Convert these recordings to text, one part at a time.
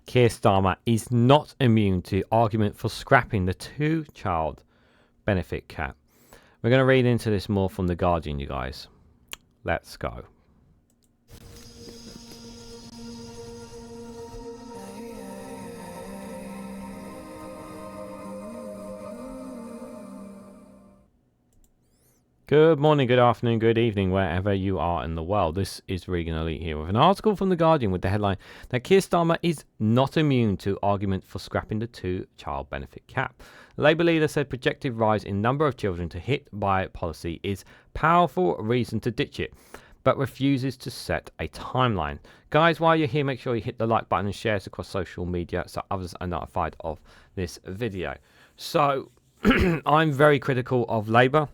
Keir Starmer is not immune to argument for scrapping the two-child benefit cap. We're going to read into this more from The Guardian, you guys. Let's go. Good morning, good afternoon, good evening, wherever you are in the world. This is Reganelite here with an article from The Guardian with the headline that Keir Starmer is not immune to argument for scrapping the two-child benefit cap. The Labour leader said projected rise in number of children to hit by policy is powerful reason to ditch it, but refuses to set a timeline. Guys, while you're here, make sure you hit the like button and share it across social media so others are notified of this video. So, I'm very critical of Labour,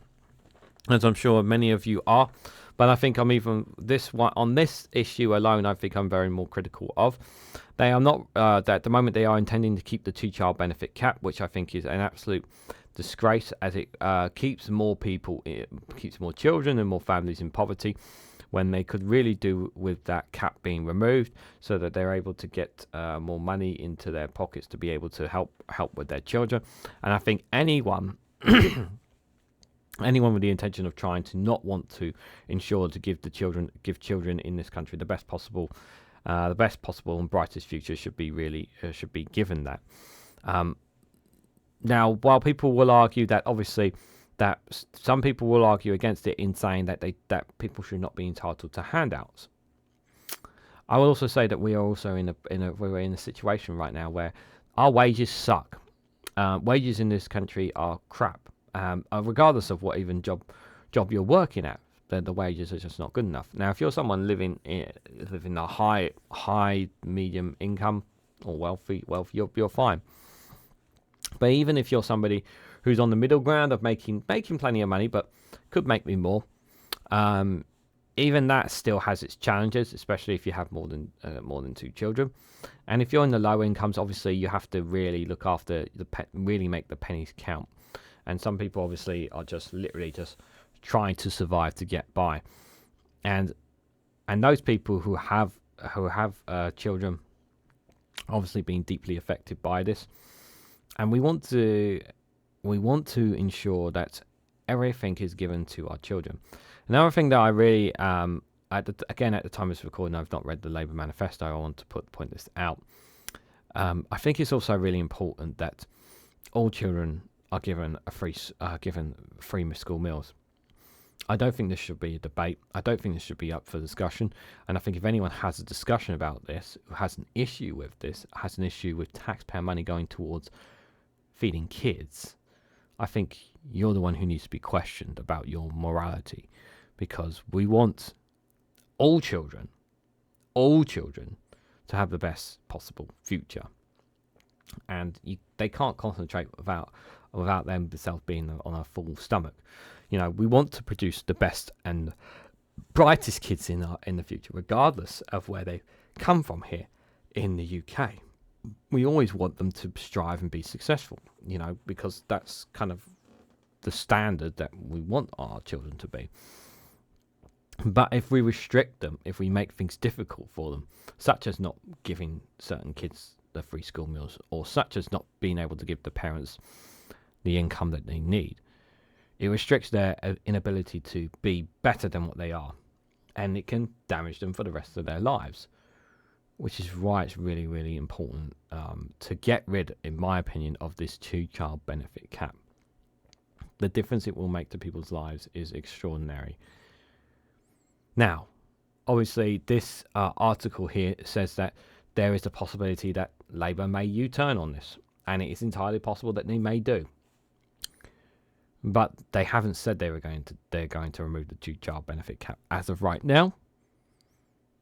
as I'm sure many of you are, but I think I'm even this one on this issue alone. I think I'm very more critical of. They are not at the moment. They are intending to keep the two-child benefit cap, which I think is an absolute disgrace, as it keeps more people, keeps more children and more families in poverty, when they could really do with that cap being removed, so that they're able to get more money into their pockets to be able to help with their children. And I think anyone with the intention of trying to not want to ensure to give children in this country the best possible and brightest future should be given that. Now, while people will argue that obviously that some people will argue against it in saying that people should not be entitled to handouts, I will also say that we are also we're in a situation right now where our wages suck. Wages in this country are crap. Regardless of what even job you're working at, the wages are just not good enough. Now, if you're someone living a high medium income or wealthy, you're fine. But even if you're somebody who's on the middle ground of making plenty of money, but could make me more, even that still has its challenges, especially if you have more than two children. And if you're in the low incomes, obviously you have to really look after really make the pennies count. And some people obviously are just literally just trying to survive to get by, and those people who have children obviously being deeply affected by this. And we want to ensure that everything is given to our children. Another thing that I really at the time of this recording, I've not read the Labour manifesto. I want to point this out. I think it's also really important that all children are given free school meals. I don't think this should be a debate. I don't think this should be up for discussion. And I think if anyone has a discussion about this, who has an issue with this, has an issue with taxpayer money going towards feeding kids, I think you're the one who needs to be questioned about your morality, because we want all children to have the best possible future. And they can't concentrate without them themselves being on a full stomach. You know, we want to produce the best and brightest kids in the future, regardless of where they come from here in the UK. We always want them to strive and be successful, you know, because that's kind of the standard that we want our children to be. But if we restrict them, if we make things difficult for them, such as not giving certain kids the free school meals, or such as not being able to give the parents the income that they need, it restricts their inability to be better than what they are, and it can damage them for the rest of their lives, which is why it's really, really important to get rid, in my opinion, of this two-child benefit cap. The difference it will make to people's lives is extraordinary. Now, obviously, this article here says that there is a possibility that Labour may U-turn on this, and it is entirely possible that they may do. But they haven't said they're going to remove the two-child benefit cap as of right now,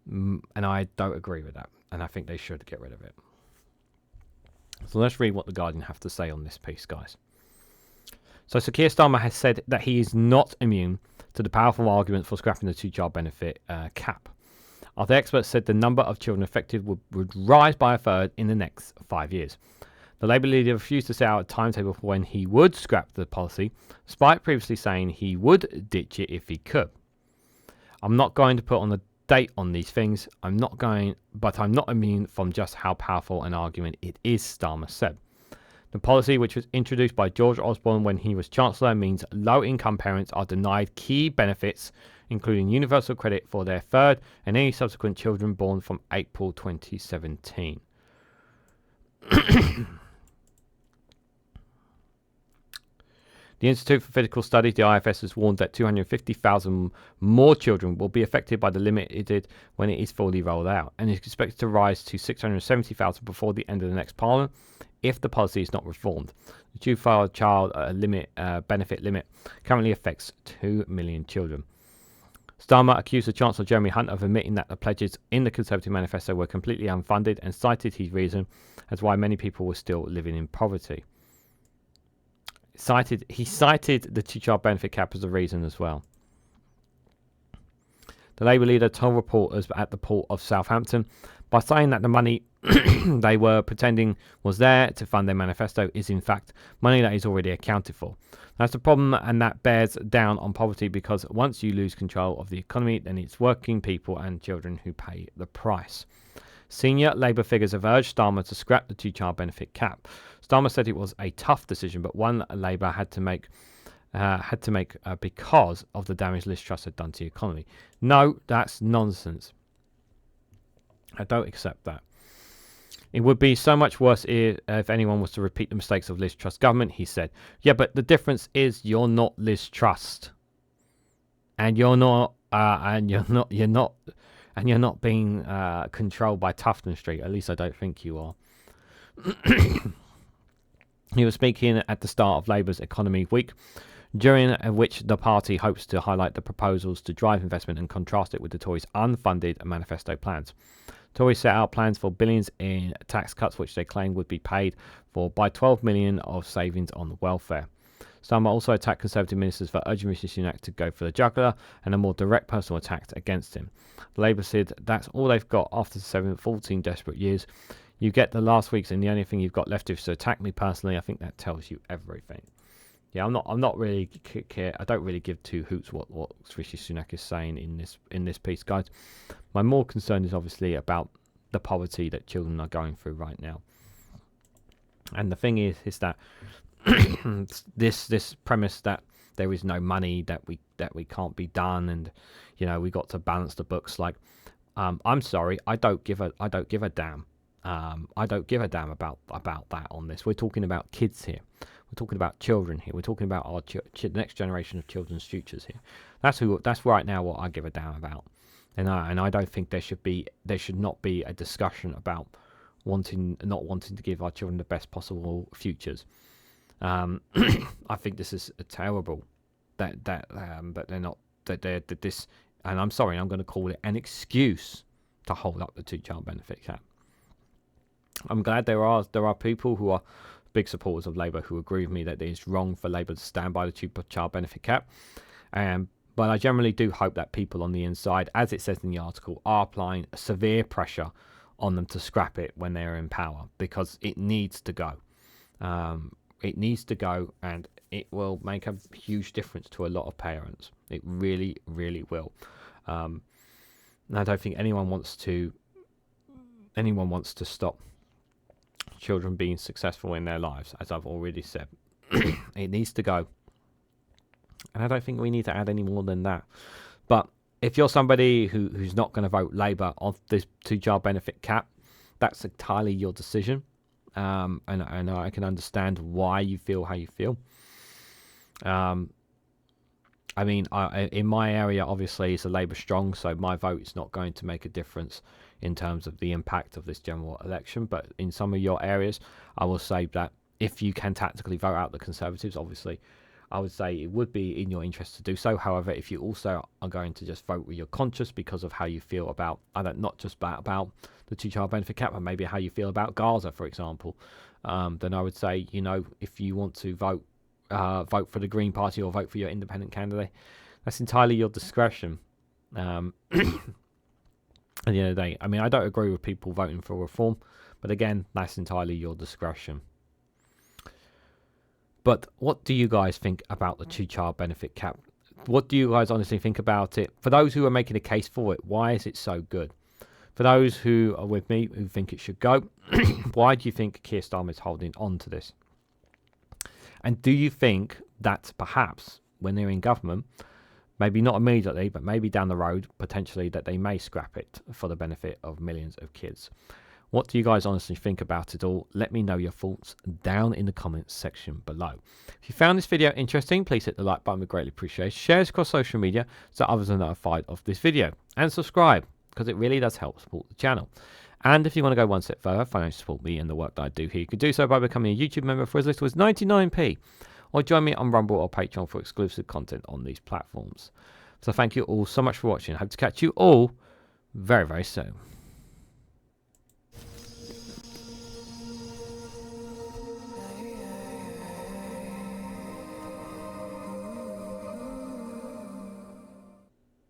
and I don't agree with that, and I think they should get rid of it. So let's read what The Guardian have to say on this piece, guys. So Keir Starmer has said that he is not immune to the powerful argument for scrapping the two-child benefit cap. Other experts said the number of children affected would rise by a third in the next 5 years. The Labour leader refused to set out a timetable for when he would scrap the policy, despite previously saying he would ditch it if he could. I'm not going to put on date on these things. I'm not immune from just how powerful an argument it is, Starmer said. The policy, which was introduced by George Osborne when he was Chancellor, means low-income parents are denied key benefits, including universal credit for their third and any subsequent children born from April 2017. The Institute for Fiscal Studies, the IFS, has warned that 250,000 more children will be affected by the limited when it is fully rolled out, and is expected to rise to 670,000 before the end of the next Parliament if the policy is not reformed. The two-child benefit limit currently affects 2 million children. Starmer accused the Chancellor Jeremy Hunt of admitting that the pledges in the Conservative manifesto were completely unfunded and cited his reason as why many people were still living in poverty. He cited the two-child benefit cap as a reason as well. The Labour leader told reporters at the Port of Southampton by saying that the money they were pretending was there to fund their manifesto is in fact money that is already accounted for. That's the problem, and that bears down on poverty, because once you lose control of the economy, then it's working people and children who pay the price. Senior Labour figures have urged Starmer to scrap the two-child benefit cap. Starmer said it was a tough decision, but one Labour had to make because of the damage Liz Truss had done to the economy. No, that's nonsense. I don't accept that. It would be so much worse if anyone was to repeat the mistakes of Liz Truss' government, he said. Yeah, but the difference is you're not Liz Truss, and you're not being controlled by Tufton Street. At least I don't think you are. He was speaking at the start of Labour's Economy Week, during which the party hopes to highlight the proposals to drive investment and contrast it with the Tories' unfunded manifesto plans. Tories set out plans for billions in tax cuts, which they claim would be paid for by 12 million of savings on welfare. Starmer also attacked Conservative ministers for urging Rishi Sunak to go for the jugular, and a more direct personal attack against him. Labour said that's all they've got after 14 desperate years. You get the last weeks, and the only thing you've got left is to attack me personally. I think that tells you everything. Yeah, I'm not really care. I don't really give two hoots what Rishi Sunak is saying in this piece, guys. My more concern is obviously about the poverty that children are going through right now. And the thing is that this premise that there is no money, that we can't be done, and we got to balance the books. Like, I'm sorry, I don't give a damn. I don't give a damn about that on this. We're talking about kids here. We're talking about children here. We're talking about our next generation of children's futures here. That's right now what I give a damn about. And I don't think there should not be a discussion about not wanting to give our children the best possible futures. I think this is terrible that they're not that this. And I'm sorry, I'm going to call it an excuse to hold up the two-child benefit cap. I'm glad there are people who are big supporters of Labour who agree with me that it is wrong for Labour to stand by the two-child benefit cap. But I generally do hope that people on the inside, as it says in the article, are applying severe pressure on them to scrap it when they're in power, because it needs to go. It needs to go, and it will make a huge difference to a lot of parents. It really, really will. And I don't think anyone wants to stop children being successful in their lives, as I've already said. It needs to go. And I don't think we need to add any more than that. But if you're somebody who's not going to vote Labour on this two-child benefit cap, that's entirely your decision. And I can understand why you feel how you feel. I mean, in my area, obviously, it's a Labour strong, so my vote is not going to make a difference in terms of the impact of this general election. But in some of your areas, I will say that if you can tactically vote out the Conservatives, obviously, I would say it would be in your interest to do so. However, if you also are going to just vote with your conscience because of how you feel about, not just about the two-child benefit cap, but maybe how you feel about Gaza, for example, then I would say, if you want to vote for the Green Party or vote for your independent candidate, that's entirely your discretion. At the end of the day, I mean, I don't agree with people voting for reform, but again, that's entirely your discretion. But what do you guys think about the two-child benefit cap? What do you guys honestly think about it? For those who are making a case for it, why is it so good? For those who are with me, who think it should go, why do you think Keir Starmer is holding on to this? And do you think that perhaps when they're in government, maybe not immediately, but maybe down the road, potentially, that they may scrap it for the benefit of millions of kids? What do you guys honestly think about it all? Let me know your thoughts down in the comments section below. If you found this video interesting, please hit the like button. We greatly appreciate it. Share it across social media so others are notified of this video. And subscribe, because it really does help support the channel. And if you want to go one step further, financially support me and the work that I do here, you could do so by becoming a YouTube member for as little as 99p, or join me on Rumble or Patreon for exclusive content on these platforms. So thank you all so much for watching. I hope to catch you all very, very soon.